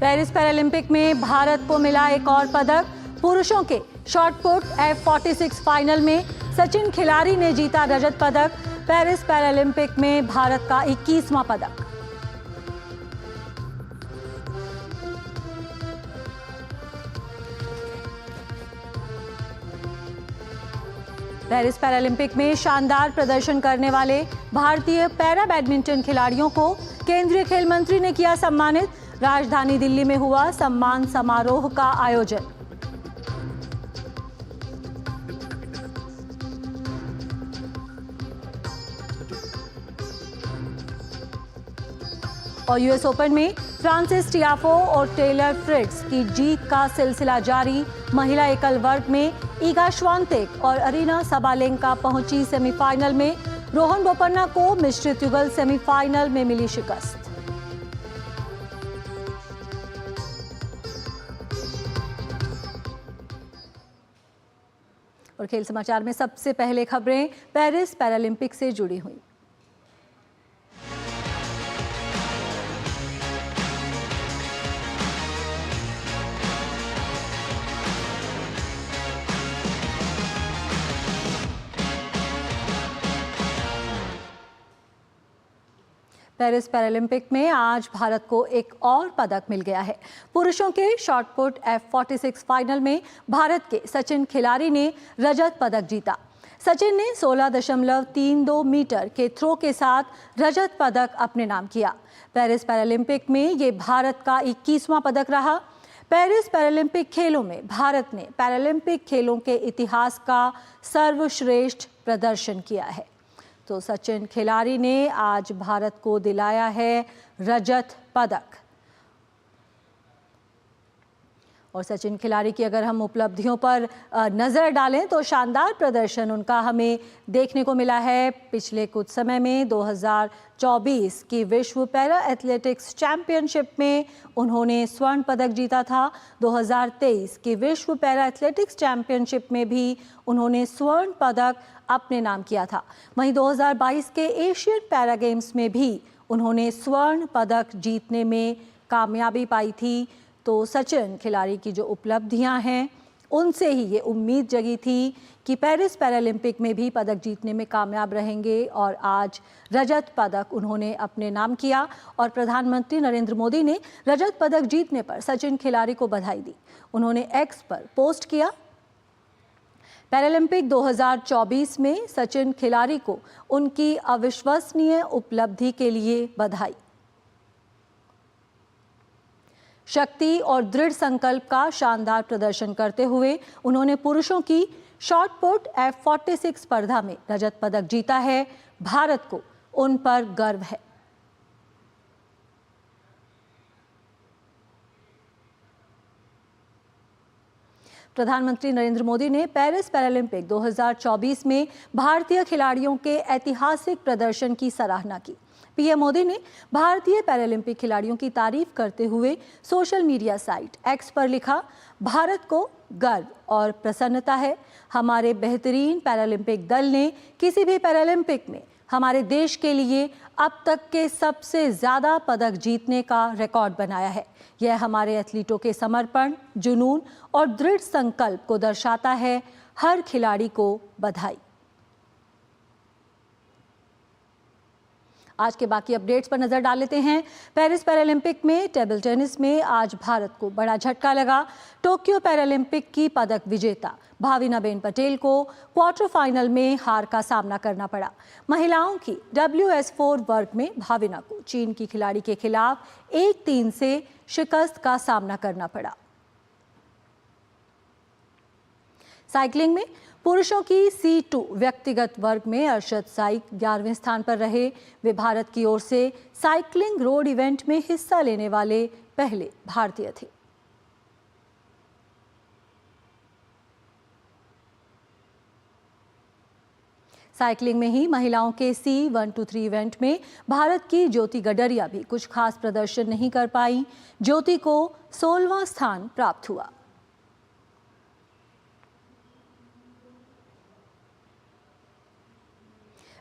Paris Paralympic में भारत को मिला एक और पदक। पुरुषों के शॉटपुट F46 फाइनल में सचिन खिलारी ने जीता रजत पदक। पेरिस पैरालंपिक में भारत का 21वां पदक। पेरिस पैरालंपिक में शानदार प्रदर्शन करने वाले भारतीय पैरा बैडमिंटन खिलाड़ियों को केंद्रीय खेल मंत्री ने किया सम्मानित। राजधानी दिल्ली में हुआ सम्मान समारोह का आयोजन। और यूएस ओपन में फ्रांसिस टियाफो और टेलर फ्रिट्ज की जीत का सिलसिला जारी। महिला एकल वर्ग में ईगा श्वांतेक और अरीना सबालेंका पहुंची सेमीफाइनल में। रोहन बोपन्ना को मिश्रित युगल सेमीफाइनल में मिली शिकस्त। और खेल समाचार में सबसे पहले खबरें पेरिस पैरालंपिक से जुड़ी हुई। पेरिस पैरालंपिक में आज भारत को एक और पदक मिल गया है। पुरुषों के शॉटपुट F46 फाइनल में भारत के सचिन खिलारी ने रजत पदक जीता। सचिन ने 16.32 मीटर के थ्रो के साथ रजत पदक अपने नाम किया। पेरिस पैरालंपिक में ये भारत का 21वां पदक रहा। पेरिस पैरालंपिक खेलों में भारत ने पैरालंपिक खेलों के इतिहास का सर्वश्रेष्ठ प्रदर्शन किया है। तो सचिन खिलारी ने आज भारत को दिलाया है रजत पदक। और सचिन खिलारी की अगर हम उपलब्धियों पर नज़र डालें तो शानदार प्रदर्शन उनका हमें देखने को मिला है। पिछले कुछ समय में 2024 की विश्व पैरा एथलेटिक्स चैंपियनशिप में उन्होंने स्वर्ण पदक जीता था। 2023 की विश्व पैरा एथलेटिक्स चैंपियनशिप में भी उन्होंने स्वर्ण पदक अपने नाम किया था। वहीं 2022 के एशियन पैरा गेम्स में भी उन्होंने स्वर्ण पदक जीतने में कामयाबी पाई थी। तो सचिन खिलारी की जो उपलब्धियां हैं उनसे ही ये उम्मीद जगी थी कि पेरिस पैरालंपिक में भी पदक जीतने में कामयाब रहेंगे। और आज रजत पदक उन्होंने अपने नाम किया। और प्रधानमंत्री नरेंद्र मोदी ने रजत पदक जीतने पर सचिन खिलारी को बधाई दी। उन्होंने एक्स पर पोस्ट किया, पैरालंपिक 2024 में सचिन खिलारी को उनकी अविश्वसनीय उपलब्धि के लिए बधाई। शक्ति और दृढ़ संकल्प का शानदार प्रदर्शन करते हुए उन्होंने पुरुषों की शॉटपुट F46 स्पर्धा में रजत पदक जीता है। भारत को उन पर गर्व है। प्रधानमंत्री नरेंद्र मोदी ने पेरिस पैरालंपिक 2024 में भारतीय खिलाड़ियों के ऐतिहासिक प्रदर्शन की सराहना की। पीएम मोदी ने भारतीय पैरालंपिक खिलाड़ियों की तारीफ करते हुए सोशल मीडिया साइट एक्स पर लिखा, भारत को गर्व और प्रसन्नता है। हमारे बेहतरीन पैरालंपिक दल ने किसी भी पैरालंपिक में हमारे देश के लिए अब तक के सबसे ज़्यादा पदक जीतने का रिकॉर्ड बनाया है। यह हमारे एथलीटों के समर्पण, जुनून और दृढ़ संकल्प को दर्शाता है। हर खिलाड़ी को बधाई। आज के बाकी अपडेट्स पर नजर डाल लेते हैं। पेरिस पैरालंपिक में टेबल टेनिस में आज भारत को बड़ा झटका लगा। टोक्यो पैरालंपिक की पदक विजेता भाविनाबेन पटेल को क्वार्टर फाइनल में हार का सामना करना पड़ा। महिलाओं की WS4 वर्ग में भाविना को चीन की खिलाड़ी के खिलाफ 1-3 से शिकस्त का सामना करना पड़ा। साइकिलिंग में पुरुषों की C2 व्यक्तिगत वर्ग में अरशद साइक 11वें स्थान पर रहे। वे भारत की ओर से साइकिलिंग रोड इवेंट में हिस्सा लेने वाले पहले भारतीय थे। साइकिलिंग में ही महिलाओं के C1-3 इवेंट में भारत की ज्योति गडरिया भी कुछ खास प्रदर्शन नहीं कर पाई। ज्योति को 16वां स्थान प्राप्त हुआ।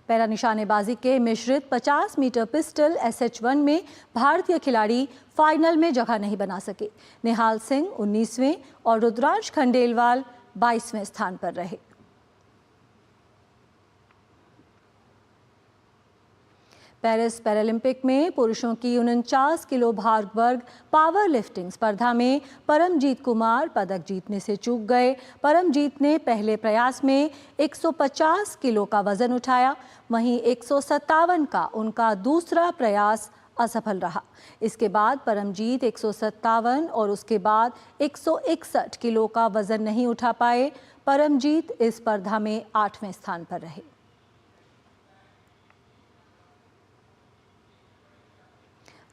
पैरा निशानेबाजी के मिश्रित 50 मीटर पिस्टल SH1 में भारतीय खिलाड़ी फाइनल में जगह नहीं बना सके। निहाल सिंह 19वें और रुद्रांश खंडेलवाल 22वें स्थान पर रहे। पेरिस पैरालंपिक में पुरुषों की 49 किलो भार वर्ग पावर लिफ्टिंग स्पर्धा में परमजीत कुमार पदक जीतने से चूक गए। परमजीत ने पहले प्रयास में 150 किलो का वजन उठाया, वहीं 157 का उनका दूसरा प्रयास असफल रहा। इसके बाद परमजीत 157 और उसके बाद 161 किलो का वजन नहीं उठा पाए। परमजीत इस स्पर्धा में 8वें स्थान पर रहे।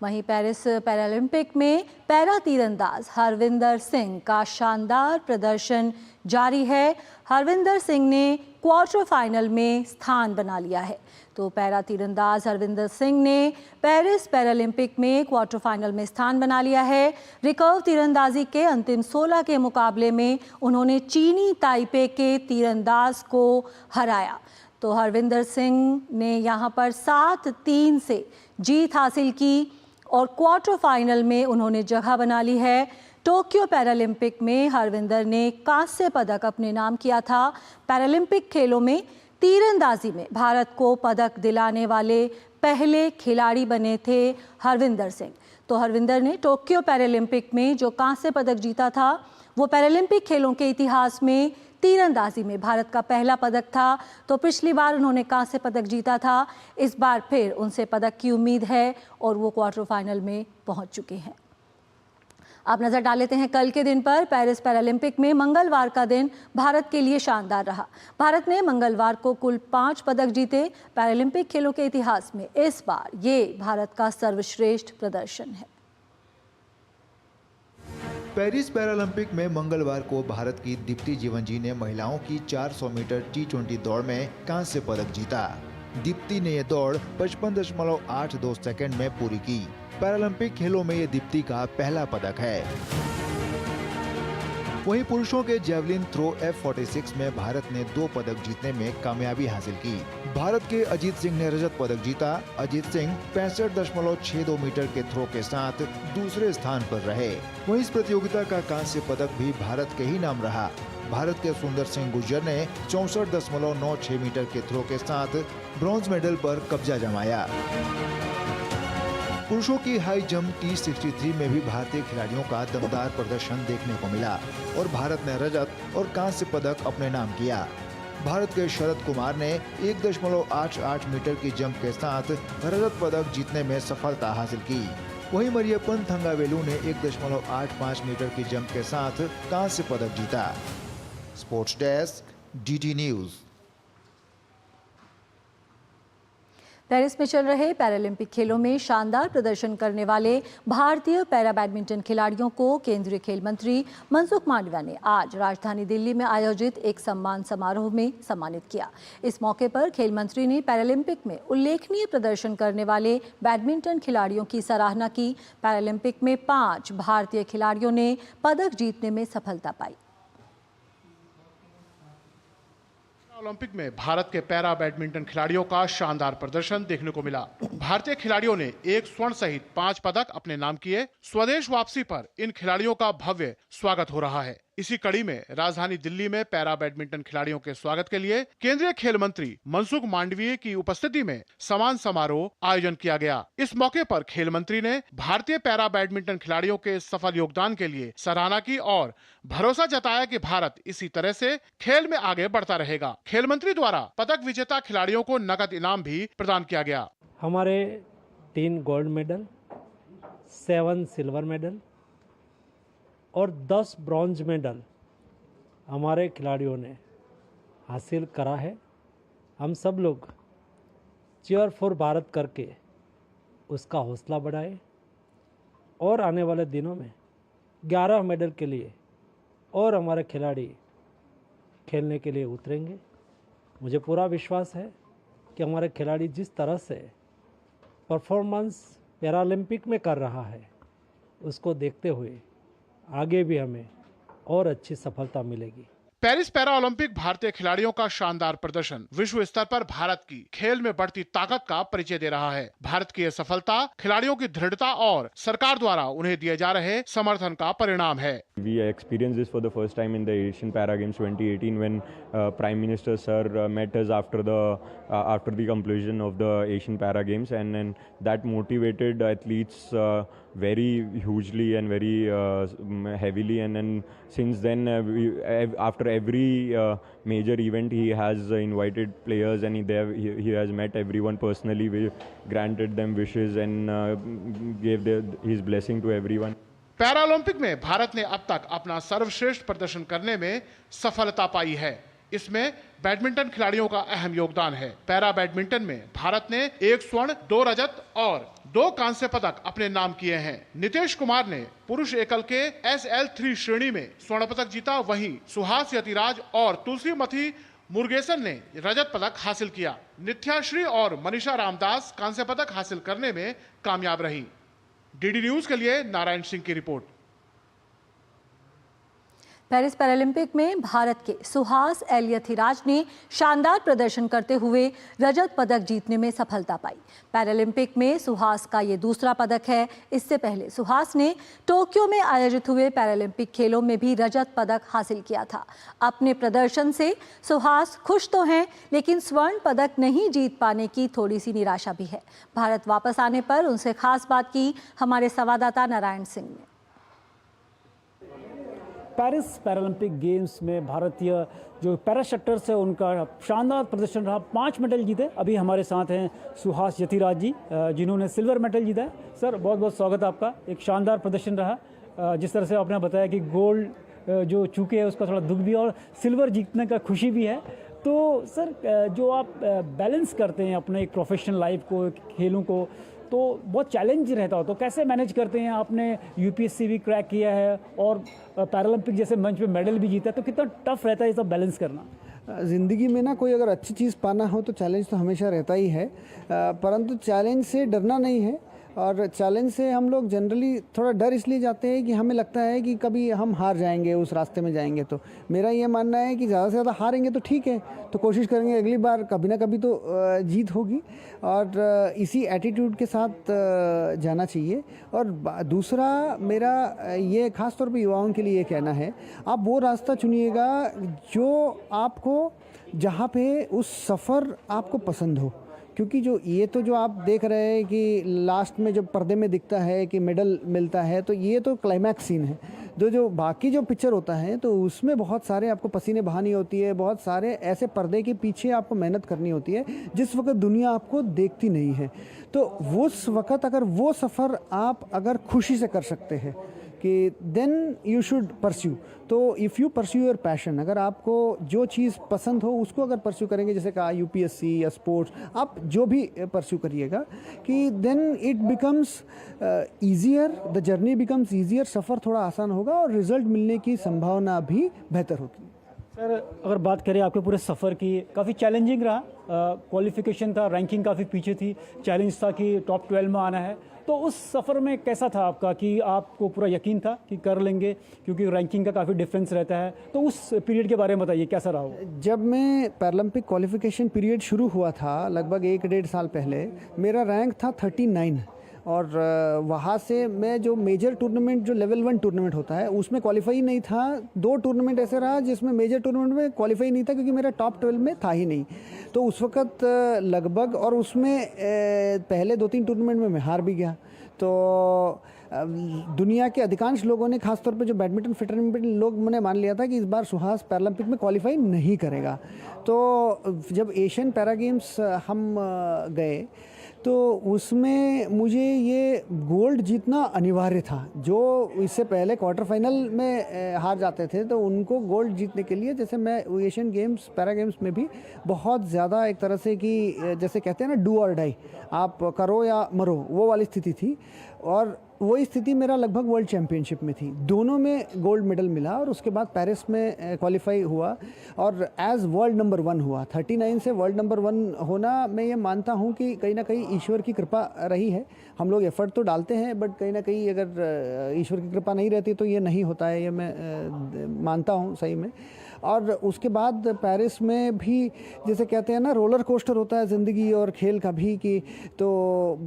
वहीं पेरिस पैरालंपिक में पैरा तीरंदाज हरविंदर सिंह का शानदार प्रदर्शन जारी है। हरविंदर सिंह ने क्वार्टर फाइनल में स्थान बना लिया है। तो पैरा तीरंदाज हरविंदर सिंह ने पेरिस पैरालंपिक में क्वार्टर फाइनल में स्थान बना लिया है। रिकर्व तीरंदाजी के अंतिम 16 के मुकाबले में उन्होंने चीनी ताइपे के तीरंदाज को हराया। तो हरविंदर सिंह ने यहां पर 7-3 से जीत हासिल की और क्वार्टर फाइनल में उन्होंने जगह बना ली है। टोक्यो पैरालंपिक में हरविंदर ने कांस्य पदक अपने नाम किया था। पैरालंपिक खेलों में तीरंदाजी में भारत को पदक दिलाने वाले पहले खिलाड़ी बने थे हरविंदर सिंह। तो हरविंदर ने टोक्यो पैरालंपिक में जो कांस्य पदक जीता था वो पैरालंपिक खेलों के इतिहास में तीरंदाजी में भारत का पहला पदक था। तो पिछली बार उन्होंने कांस्य पदक जीता था, इस बार फिर उनसे पदक की उम्मीद है और वो क्वार्टर फाइनल में पहुंच चुके हैं। अब नजर डाल लेते हैं कल के दिन पर। पेरिस पैरालंपिक में मंगलवार का दिन भारत के लिए शानदार रहा। भारत ने मंगलवार को कुल 5 पदक जीते। पैरालंपिक खेलों के इतिहास में इस बार ये भारत का सर्वश्रेष्ठ प्रदर्शन है। पेरिस पैरालंपिक में मंगलवार को भारत की दीप्ति जीवनजी ने महिलाओं की 400 मीटर T20 दौड़ में कांस्य पदक जीता। दीप्ति ने यह दौड़ 55.82 सेकंड में पूरी की। पैरालंपिक खेलों में ये दीप्ति का पहला पदक है। वहीं पुरुषों के जेवलिन थ्रो F46 में भारत ने 2 पदक जीतने में कामयाबी हासिल की। भारत के अजीत सिंह ने रजत पदक जीता। अजीत सिंह 65.62 मीटर के थ्रो के साथ दूसरे स्थान पर रहे। वहीं इस प्रतियोगिता का कांस्य पदक भी भारत के ही नाम रहा। भारत के सुंदर सिंह गुर्जर ने 64.96 मीटर के थ्रो के साथ ब्रॉन्ज मेडल पर कब्जा जमाया। पुरुषों की हाई जंप T63 में भी भारतीय खिलाड़ियों का दमदार प्रदर्शन देखने को मिला और भारत ने रजत और कांस्य पदक अपने नाम किया। भारत के शरद कुमार ने 1.88 मीटर की जंप के साथ रजत पदक जीतने में सफलता हासिल की। वहीं मरियप्पन थंगावेलु ने 1.85 मीटर की जंप के साथ कांस्य पदक जीता। Sports desk DT news. Paris में चल रहे पैरालंपिक खेलों में शानदार प्रदर्शन करने वाले भारतीय पैरा बैडमिंटन खिलाड़ियों को केंद्रीय खेल मंत्री मनसुख मांडविया ने आज राजधानी दिल्ली में आयोजित एक सम्मान समारोह में सम्मानित किया। इस मौके पर खेल मंत्री ने पैरालंपिक में उल्लेखनीय प्रदर्शन करने वाले बैडमिंटन खिलाड़ियों की सराहना की। पैरालंपिक में 5 भारतीय खिलाड़ियों ने पदक जीतने में सफलता पाई। ओलंपिक में भारत के पैरा बैडमिंटन खिलाड़ियों का शानदार प्रदर्शन देखने को मिला। भारतीय खिलाड़ियों ने 1 स्वर्ण सहित 5 पदक अपने नाम किए। स्वदेश वापसी पर इन खिलाड़ियों का भव्य स्वागत हो रहा है। इसी कड़ी में राजधानी दिल्ली में पैरा बैडमिंटन खिलाड़ियों के स्वागत के लिए केंद्रीय खेल मंत्री मनसुख मांडविया की उपस्थिति में सम्मान समारोह आयोजन किया गया। इस मौके पर खेल मंत्री ने भारतीय पैरा बैडमिंटन खिलाड़ियों के सफल योगदान के लिए सराहना की और भरोसा जताया कि भारत इसी तरह से खेल में आगे बढ़ता रहेगा। खेल मंत्री द्वारा पदक विजेता खिलाड़ियों को नकद इनाम भी प्रदान किया गया। हमारे 3 गोल्ड मेडल, 7 सिल्वर मेडल और 10 ब्रॉन्ज मेडल हमारे खिलाड़ियों ने हासिल करा है। हम सब लोग चीयर फॉर भारत करके उसका हौसला बढ़ाए और आने वाले दिनों में 11 मेडल के लिए और हमारे खिलाड़ी खेलने के लिए उतरेंगे। मुझे पूरा विश्वास है कि हमारे खिलाड़ी जिस तरह से परफॉर्मेंस पैरालंपिक में कर रहा है उसको देखते हुए आगे भी हमें और अच्छी सफलता मिलेगी। पेरिस पैरा ओलंपिक भारतीय खिलाड़ियों का शानदार प्रदर्शन विश्व स्तर पर भारत की खेल में बढ़ती ताकत का परिचय दे रहा है। भारत की यह सफलता खिलाड़ियों की दृढ़ता और सरकार द्वारा उन्हें दिए जा रहे समर्थन का परिणाम है। We experienced this for the first time in the Asian Para Games 2018 when Prime Minister Sir met us after the conclusion of the Asian Para Games, and then that motivated athletes very hugely and very heavily. And then since then, after every major event, he has invited players and he has met everyone personally. We granted them wishes and gave his blessing to everyone. Paralympic में भारत ने अब तक अपना सर्वश्रेष्ठ प्रदर्शन करने में सफलता पाई है। इसमें बैडमिंटन खिलाड़ियों का अहम योगदान है। पैरा बैडमिंटन में भारत ने 1 स्वर्ण 2 रजत और 2 कांस्य पदक अपने नाम किए हैं। नितेश कुमार ने पुरुष एकल के SL3 श्रेणी में स्वर्ण पदक जीता, वहीं सुहास यतिराज और तुलसीमती मुरुगेसन ने रजत पदक हासिल किया। नित्याश्री और मनीषा रामदास कांस्य पदक हासिल करने में कामयाब रही। डीडी न्यूज के लिए नारायण सिंह की रिपोर्ट। पेरिस पैरालंपिक में भारत के सुहास एल यथिराज ने शानदार प्रदर्शन करते हुए रजत पदक जीतने में सफलता पाई। पैरालंपिक में सुहास का ये दूसरा पदक है। इससे पहले सुहास ने टोक्यो में आयोजित हुए पैरालंपिक खेलों में भी रजत पदक हासिल किया था। अपने प्रदर्शन से सुहास खुश तो हैं, लेकिन स्वर्ण पदक नहीं जीत पाने की थोड़ी सी निराशा भी है। भारत वापस आने पर उनसे खास बात की हमारे संवाददाता नारायण सिंह ने। पेरिस पैरालंपिक गेम्स में भारतीय जो पैराशटर्स है उनका शानदार प्रदर्शन रहा। 5 मेडल जीते। अभी हमारे साथ हैं सुहास यतिराज जी, जिन्होंने सिल्वर मेडल जीता है। सर, बहुत बहुत स्वागत है आपका। एक शानदार प्रदर्शन रहा। जिस तरह से आपने बताया कि गोल्ड जो चूके है उसका थोड़ा दुख भी है और सिल्वर जीतने का खुशी भी है। तो सर, जो आप बैलेंस करते हैं अपने एक प्रोफेशनल लाइफ को, खेलों को, तो बहुत चैलेंज रहता हो, तो कैसे मैनेज करते हैं? आपने यूपीएससी भी क्रैक किया है और पैरालंपिक जैसे मंच पे मेडल भी जीता है, तो कितना टफ रहता है ये सब बैलेंस करना? ज़िंदगी में ना कोई अगर अच्छी चीज़ पाना हो तो चैलेंज तो हमेशा रहता ही है, परंतु चैलेंज से डरना नहीं है। और चैलेंज से हम लोग जनरली थोड़ा डर इसलिए जाते हैं कि हमें लगता है कि कभी हम हार जाएंगे उस रास्ते में जाएंगे। तो मेरा ये मानना है कि ज़्यादा से ज़्यादा हारेंगे तो ठीक है, तो कोशिश करेंगे अगली बार कभी ना कभी तो जीत होगी, और इसी एटीट्यूड के साथ जाना चाहिए। और दूसरा मेरा ये ख़ास तौर पे युवाओं के लिए ये कहना है, आप वो रास्ता चुनिएगा जो आपको, जहाँ पे उस सफ़र आपको पसंद हो। क्योंकि जो आप देख रहे हैं कि लास्ट में जब पर्दे में दिखता है कि मेडल मिलता है, तो ये तो क्लाइमैक्स सीन है। जो बाकी जो पिक्चर होता है तो उसमें बहुत सारे आपको पसीने बहानी होती है, बहुत सारे ऐसे पर्दे के पीछे आपको मेहनत करनी होती है जिस वक्त दुनिया आपको देखती नहीं है। तो उस वक्त अगर वो सफ़र आप अगर खुशी से कर सकते हैं कि देन यू शुड परस्यू। तो if you pursue your passion, अगर आपको जो चीज़ पसंद हो उसको अगर परस्यू करेंगे, जैसे कहा यूपीएससी या स्पोर्ट्स, आप जो भी परस्यू करिएगा, कि then it becomes easier, the journey becomes easier, सफ़र थोड़ा आसान होगा और रिज़ल्ट मिलने की संभावना भी बेहतर होगी। सर, अगर बात करें आपके पूरे सफ़र की, काफ़ी चैलेंजिंग रहा। क्वालिफिकेशन था, रैंकिंग काफ़ी पीछे थी, चैलेंज था कि टॉप 12 में आना है। तो उस सफ़र में कैसा था आपका, कि आपको पूरा यकीन था कि कर लेंगे, क्योंकि रैंकिंग का काफ़ी डिफरेंस रहता है? तो उस पीरियड के बारे में बताइए, कैसा रहा वो? जब मैं पैरालंपिक क्वालिफिकेशन पीरियड शुरू हुआ था लगभग 1-1.5 साल पहले, मेरा रैंक था 39, और वहाँ से मैं जो मेजर टूर्नामेंट, जो लेवल 1 टूर्नामेंट होता है, उसमें क्वालिफाई नहीं था। 2 टूर्नामेंट ऐसे रहा जिसमें मेजर टूर्नामेंट में क्वालिफाई नहीं था, क्योंकि मेरा टॉप 12 में था ही नहीं। तो उस वक़्त लगभग, और उसमें पहले 2-3 टूर्नामेंट में मैं हार भी गया। तो दुनिया के अधिकांश लोगों ने, खासतौर पे जो बैडमिंटन फिटरमिंटन लोग, मैंने मान लिया था कि इस बार सुहास पैरालंपिक में क्वालिफाई नहीं करेगा। तो जब एशियन पैरा गेम्स हम गए तो उसमें मुझे ये गोल्ड जीतना अनिवार्य था। जो इससे पहले क्वार्टर फाइनल में हार जाते थे, तो उनको गोल्ड जीतने के लिए, जैसे मैं एशियन गेम्स, पैरा गेम्स में भी बहुत ज़्यादा एक तरह से कि जैसे कहते हैं ना, डू और डाई, आप करो या मरो, वो वाली स्थिति थी। और वही स्थिति मेरा लगभग वर्ल्ड चैम्पियनशिप में थी। दोनों में गोल्ड मेडल मिला, और उसके बाद पेरिस में क्वालिफाई हुआ और एज वर्ल्ड नंबर 1 हुआ। 39 से वर्ल्ड नंबर 1 होना, मैं ये मानता हूँ कि कहीं ना कहीं ईश्वर की कृपा रही है। हम लोग एफर्ट तो डालते हैं, बट कहीं ना कहीं अगर ईश्वर की कृपा नहीं रहती तो ये नहीं होता है, ये मैं मानता हूँ सही में। और उसके बाद पेरिस में भी जैसे कहते हैं ना, रोलर कोस्टर होता है ज़िंदगी और खेल का भी, कि तो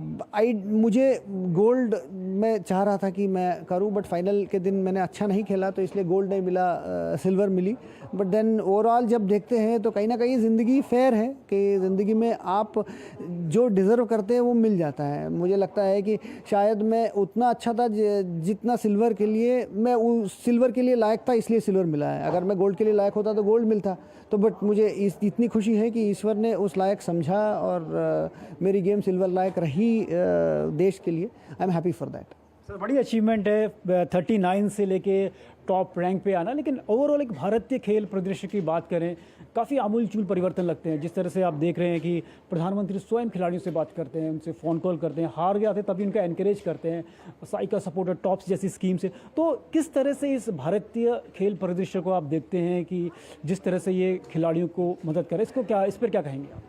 मुझे गोल्ड मैं चाह रहा था कि मैं करूं, बट फाइनल के दिन मैंने अच्छा नहीं खेला तो इसलिए गोल्ड नहीं मिला, सिल्वर मिली। बट देन ओवरऑल जब देखते हैं तो कहीं ना कहीं ज़िंदगी फेयर है कि ज़िंदगी में आप जो डिज़र्व करते हैं वो मिल जाता है। मुझे लगता है कि शायद मैं उतना अच्छा था जितना सिल्वर के लिए मैं उस सिल्वर के लिए लायक था, इसलिए सिल्वर मिला है। अगर मैं गोल्ड के लिए लायक होता तो गोल्ड मिलता। तो बट मुझे इतनी खुशी है कि ईश्वर ने उस लायक समझा और मेरी गेम सिल्वर लायक रही देश के लिए। I am happy for that. Sir बड़ी अचीवमेंट है 39 से लेके टॉप रैंक पे आना, लेकिन ओवरऑल एक भारतीय खेल परिदृश्य की बात करें, काफ़ी आमूलचूल परिवर्तन लगते हैं। जिस तरह से आप देख रहे हैं कि प्रधानमंत्री स्वयं खिलाड़ियों से बात करते हैं, उनसे फ़ोन कॉल करते हैं, हार गए थे तभी उनका एनकरेज करते हैं, साइका सपोर्टर टॉप्स जैसी स्कीम से। तो किस तरह से इस भारतीय खेल परिदृश्य को आप देखते हैं कि जिस तरह से ये खिलाड़ियों को मदद करे, इस पर क्या कहेंगे आप?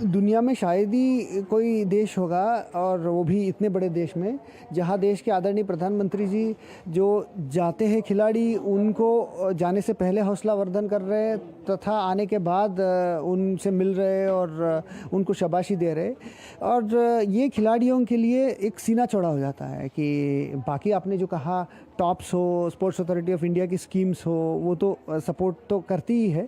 दुनिया में शायद ही कोई देश होगा, और वो भी इतने बड़े देश में, जहां देश के आदरणीय प्रधानमंत्री जी जो जाते हैं खिलाड़ी उनको जाने से पहले हौसला वर्धन कर रहे तथा आने के बाद उनसे मिल रहे और उनको शाबाशी दे रहे। और ये खिलाड़ियों के लिए एक सीना चौड़ा हो जाता है कि बाकी आपने जो कहा टॉप्स हो, स्पोर्ट्स अथॉरिटी ऑफ इंडिया की स्कीम्स हो, वो तो सपोर्ट तो करती ही है।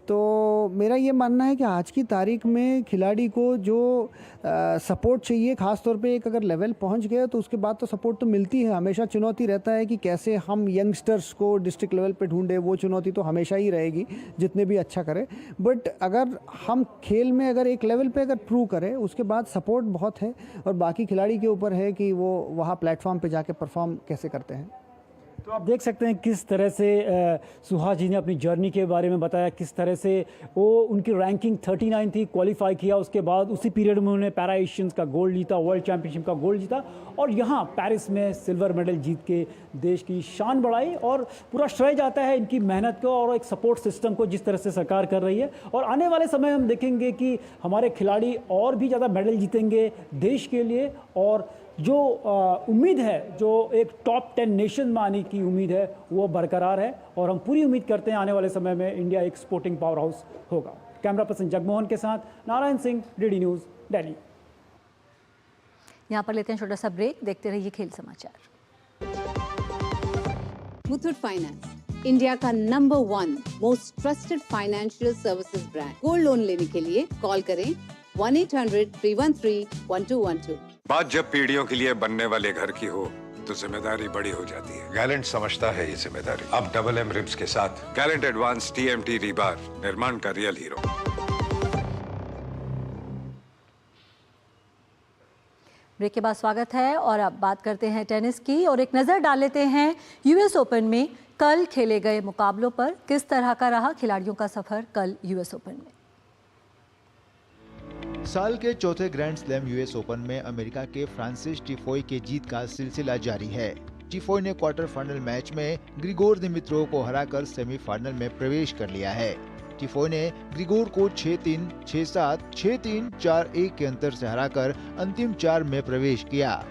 तो मेरा ये मानना है कि आज की तारीख में खिलाड़ी को जो सपोर्ट चाहिए, ख़ास तौर पे एक अगर लेवल पहुंच गए तो उसके बाद तो सपोर्ट तो मिलती है। हमेशा चुनौती रहता है कि कैसे हम यंगस्टर्स को डिस्ट्रिक्ट लेवल पे ढूंढे, वो चुनौती तो हमेशा ही रहेगी जितने भी अच्छा करें। बट अगर हम खेल में अगर एक लेवल पे अगर प्रूव करें, उसके बाद सपोर्ट बहुत है और बाकी खिलाड़ी के ऊपर है कि वो वहाँ प्लेटफॉर्म पे जाके परफॉर्म कैसे करते हैं। तो आप देख सकते हैं किस तरह से सुहास जी ने अपनी जर्नी के बारे में बताया, किस तरह से वो उनकी रैंकिंग 39 थी, क्वालिफाई किया, उसके बाद उसी पीरियड में उन्होंने पैरा एशियंस का गोल्ड जीता, वर्ल्ड चैंपियनशिप का गोल्ड जीता और यहाँ पेरिस में सिल्वर मेडल जीत के देश की शान बढ़ाई। और पूरा श्रेय जाता है इनकी मेहनत को और एक सपोर्ट सिस्टम को जिस तरह से सरकार कर रही है। और आने वाले समय हम देखेंगे कि हमारे खिलाड़ी और भी ज़्यादा मेडल जीतेंगे देश के लिए, और जो उम्मीद है, जो एक टॉप 10 नेशन में आने की उम्मीद है, वो बरकरार है। और हम पूरी उम्मीद करते हैं आने वाले समय में इंडिया एक स्पोर्टिंग पावर हाउस होगा। कैमरा पर्सन जगमोहन के साथ नारायण सिंह, डीडी न्यूज़, दिल्ली। यहाँ पर लेते हैं छोटा सा ब्रेक, देखते रहिए खेल समाचार। मुथूट फाइनेंस, इंडिया का number 1 most trusted financial services brand. Gold loan लेने के लिए कॉल करें 1-800-313-1212। बात जब पीढ़ियों के लिए बनने वाले घर की हो तो जिम्मेदारी बड़ी हो जाती है। गैलेंट समझता है ये जिम्मेदारी। अब डबल एम रिब्स के साथ गैलेंट एडवांस TMT रीबार, निर्माण का रियल हीरो। ब्रेक के बाद स्वागत है और अब बात करते हैं टेनिस की और एक नज़र डाल लेते हैं US ओपन में कल खेले गए मुकाबलों पर। किस तरह का रहा खिलाड़ियों का सफर कल US ओपन में। साल के चौथे ग्रैंड स्लैम US ओपन में अमेरिका के फ्रांसिस टिफोई के जीत का सिलसिला जारी है। टिफोई ने क्वार्टर फाइनल मैच में ग्रिगोर दिमित्रोव को हराकर सेमीफाइनल में प्रवेश कर लिया है। टिफोई ने ग्रिगोर को 6-3, 6-7, 6-3, 4-1 के अंतर से हराकर अंतिम 4 में प्रवेश किया।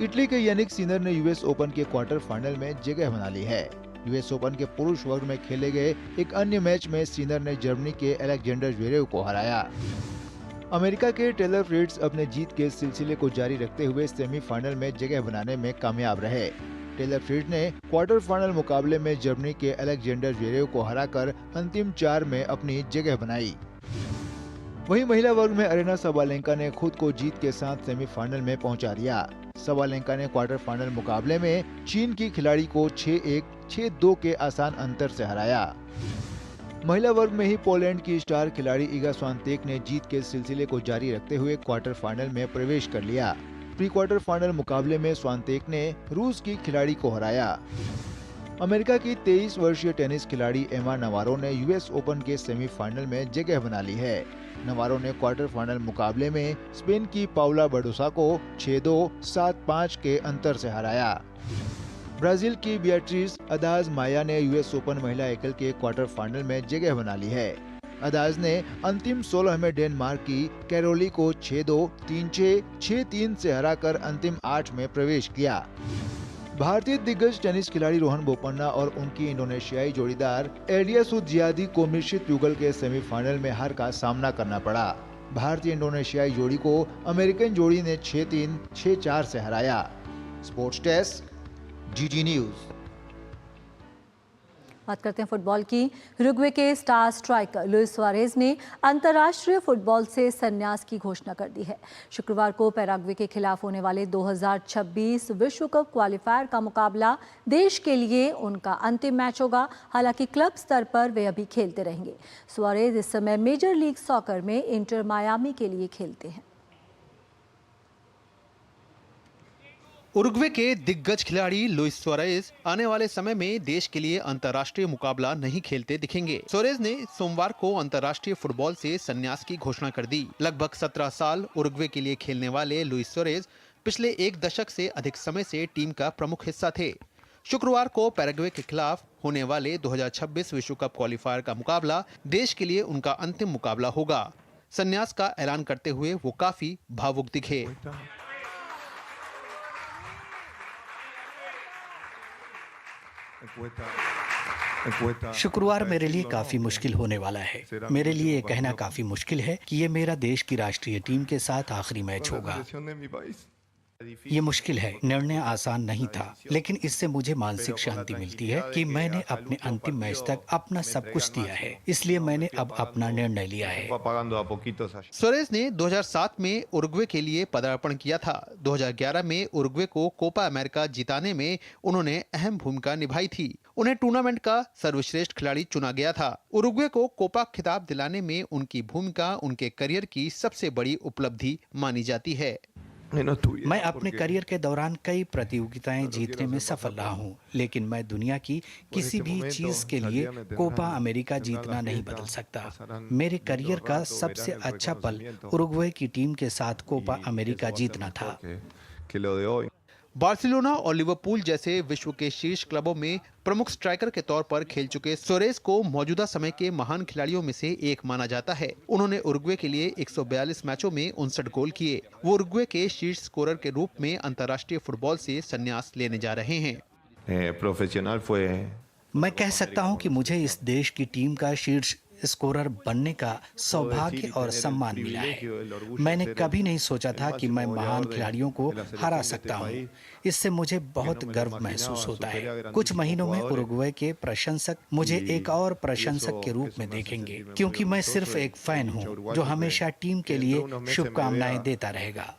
इटली के यानिक सिनर ने US ओपन के क्वार्टर फाइनल में जगह बना ली है। US ओपन के पुरुष वर्ग में खेले गए एक अन्य मैच में सिनर ने जर्मनी के अलेक्जेंडर ज्वेरेव को हराया। अमेरिका के टेलर फ्रिट्ज अपने जीत के सिलसिले को जारी रखते हुए सेमीफाइनल में जगह बनाने में कामयाब रहे। टेलर फ्रिट्ज ने क्वार्टर फाइनल मुकाबले में जर्मनी के अलेक्जेंडर ज्वेरेव को हराकर अंतिम 4 में अपनी जगह बनाई। वहीं महिला वर्ग में अरेना सबालेंका ने खुद को जीत के साथ सेमीफाइनल में पहुंचा दिया। सबालेंका ने क्वार्टर फाइनल मुकाबले में चीन की खिलाड़ी को 6-1, 6-2 के आसान अंतर से हराया। महिला वर्ग में ही पोलैंड की स्टार खिलाड़ी इगा स्वांतेक ने जीत के सिलसिले को जारी रखते हुए क्वार्टर फाइनल में प्रवेश कर लिया। प्री क्वार्टर फाइनल मुकाबले में स्वांतेक ने रूस की खिलाड़ी को हराया। अमेरिका की 23 वर्षीय टेनिस खिलाड़ी एमा नवारो ने US ओपन के सेमीफाइनल में जगह बना ली है। नवारो ने क्वार्टर फाइनल मुकाबले में स्पेन की पाउला बडोसा को 6-2, 7-5 के अंतर से हराया। ब्राजील की बियाट्रिस अदाज माया ने US ओपन महिला एकल के क्वार्टर फाइनल में जगह बना ली है। अदाज ने अंतिम 16 में डेनमार्क की कैरोली को 6-2, 3-6, 6-3 से हराकर अंतिम 8 में प्रवेश किया। भारतीय दिग्गज टेनिस खिलाड़ी रोहन बोपन्ना और उनकी इंडोनेशियाई जोड़ीदार एलिया सुजियादी को मिश्रित युगल के सेमीफाइनल में हार का सामना करना पड़ा। भारतीय इंडोनेशियाई जोड़ी को अमेरिकन जोड़ी ने 6-3, 6-4 से हराया। Sports desk, DD news. बात करते हैं फुटबॉल की। उरुग्वे के स्टार स्ट्राइकर लुइस सुआरेज ने अंतर्राष्ट्रीय फुटबॉल से संन्यास की घोषणा कर दी है। शुक्रवार को पैराग्वे के खिलाफ होने वाले 2026 विश्व कप क्वालिफायर का मुकाबला देश के लिए उनका अंतिम मैच होगा। हालांकि क्लब स्तर पर वे अभी खेलते रहेंगे। सुआरेज इस समय मेजर लीग सॉकर में इंटर मायामी के लिए खेलते हैं। उरुग्वे के दिग्गज खिलाड़ी लुइस सुआरेज आने वाले समय में देश के लिए अंतर्राष्ट्रीय मुकाबला नहीं खेलते दिखेंगे। सुआरेज ने सोमवार को अंतर्राष्ट्रीय फुटबॉल से संन्यास की घोषणा कर दी। लगभग 17 साल उरुग्वे के लिए खेलने वाले लुइस सुआरेज पिछले एक दशक से अधिक समय से टीम का प्रमुख हिस्सा थे। शुक्रवार को पैराग्वे के खिलाफ होने वाले 2026 विश्व कप क्वालिफायर का मुकाबला देश के लिए उनका अंतिम मुकाबला होगा। संन्यास का ऐलान करते हुए वो काफी भावुक दिखे। शुक्रवार मेरे लिए काफी मुश्किल होने वाला है। मेरे लिए ये कहना काफी मुश्किल है कि ये मेरा देश की राष्ट्रीय टीम के साथ आखिरी मैच होगा। ये मुश्किल है, निर्णय आसान नहीं था, लेकिन इससे मुझे मानसिक शांति मिलती है कि मैंने अपने अंतिम मैच तक अपना सब कुछ दिया है, इसलिए मैंने अब अपना निर्णय लिया है। सुआरेज ने 2007 में उरुग्वे के लिए पदार्पण किया था। 2011 में उरुग्वे को कोपा अमेरिका जिताने में उन्होंने अहम भूमिका निभाई थी। उन्हें टूर्नामेंट का सर्वश्रेष्ठ खिलाड़ी चुना गया था। उरुग्वे को कोपा खिताब दिलाने में उनकी भूमिका उनके करियर की सबसे बड़ी उपलब्धि मानी जाती है। मैं अपने करियर के दौरान कई प्रतियोगिताएं जीतने में सफल रहा हूं, लेकिन मैं दुनिया की किसी भी चीज के लिए कोपा अमेरिका जीतना नहीं बदल सकता। मेरे करियर का सबसे अच्छा पल उरुग्वे की टीम के साथ कोपा अमेरिका जीतना था। बार्सिलोना और लिवरपूल जैसे विश्व के शीर्ष क्लबों में प्रमुख स्ट्राइकर के तौर पर खेल चुके सुआरेज को मौजूदा समय के महान खिलाड़ियों में से एक माना जाता है। उन्होंने उरुग्वे के लिए 142 मैचों में 59 गोल किए। वो उरुग्वे के शीर्ष स्कोरर के रूप में अंतर्राष्ट्रीय फुटबॉल से संन्यास लेने जा रहे हैं। मैं कह सकता हूं कि मुझे इस देश की टीम का शीर्ष स्कोरर बनने का सौभाग्य और सम्मान मिला है। मैंने कभी नहीं सोचा था कि मैं महान खिलाड़ियों को हरा सकता हूं। इससे मुझे बहुत गर्व महसूस होता है। कुछ महीनों में उरुग्वे के प्रशंसक मुझे एक और प्रशंसक के रूप में देखेंगे, क्योंकि मैं सिर्फ एक फैन हूं जो हमेशा टीम के लिए शुभकामनाएं देता रहेगा।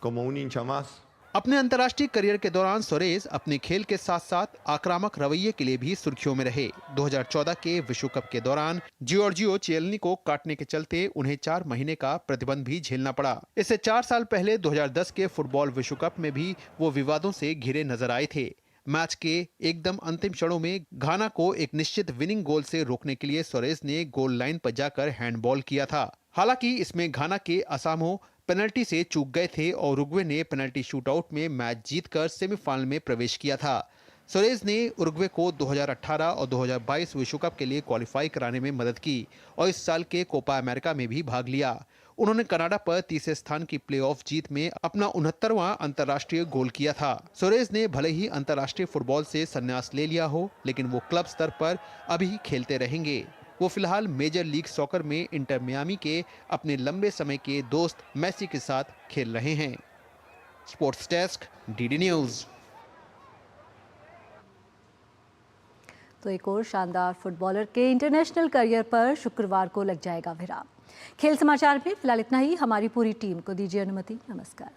अपने अंतर्राष्ट्रीय करियर के दौरान सुआरेज अपने खेल के साथ साथ आक्रामक रवैये के लिए भी सुर्खियों में रहे। 2014 के विश्व कप के दौरान जियोर्जियो चिएल्नी को काटने के चलते उन्हें 4 महीने का प्रतिबंध भी झेलना पड़ा। इससे 4 साल पहले 2010 के फुटबॉल विश्व कप में भी वो विवादों से घिरे नजर आए थे। मैच के एकदम अंतिम क्षणों में घाना को एक निश्चित विनिंग गोल से रोकने के लिए सुआरेज ने गोल लाइन पर जाकर हैंडबॉल किया था। हालांकि इसमें घाना के असामो पेनल्टी से चूक गए थे और उरुग्वे ने पेनल्टी शूटआउट में मैच जीतकर सेमीफाइनल में प्रवेश किया था। सुआरेज ने उरुग्वे को 2018 और 2022 विश्व कप के लिए क्वालिफाई कराने में मदद की और इस साल के कोपा अमेरिका में भी भाग लिया। उन्होंने कनाडा पर तीसरे स्थान की प्लेऑफ जीत में अपना 69वां अंतर्राष्ट्रीय गोल किया था। सुआरेज ने भले ही अंतर्राष्ट्रीय फुटबॉल से संन्यास ले लिया हो, लेकिन वो क्लब स्तर पर अभी खेलते रहेंगे। वो फिलहाल मेजर लीग सॉकर में इंटर मियामी के अपने लंबे समय के दोस्त मेसी के साथ खेल रहे हैं। Sports desk, DD news. तो एक और शानदार फुटबॉलर के इंटरनेशनल करियर पर शुक्रवार को लग जाएगा विराम। खेल समाचार में फिलहाल इतना ही। हमारी पूरी टीम को दीजिए अनुमति। नमस्कार।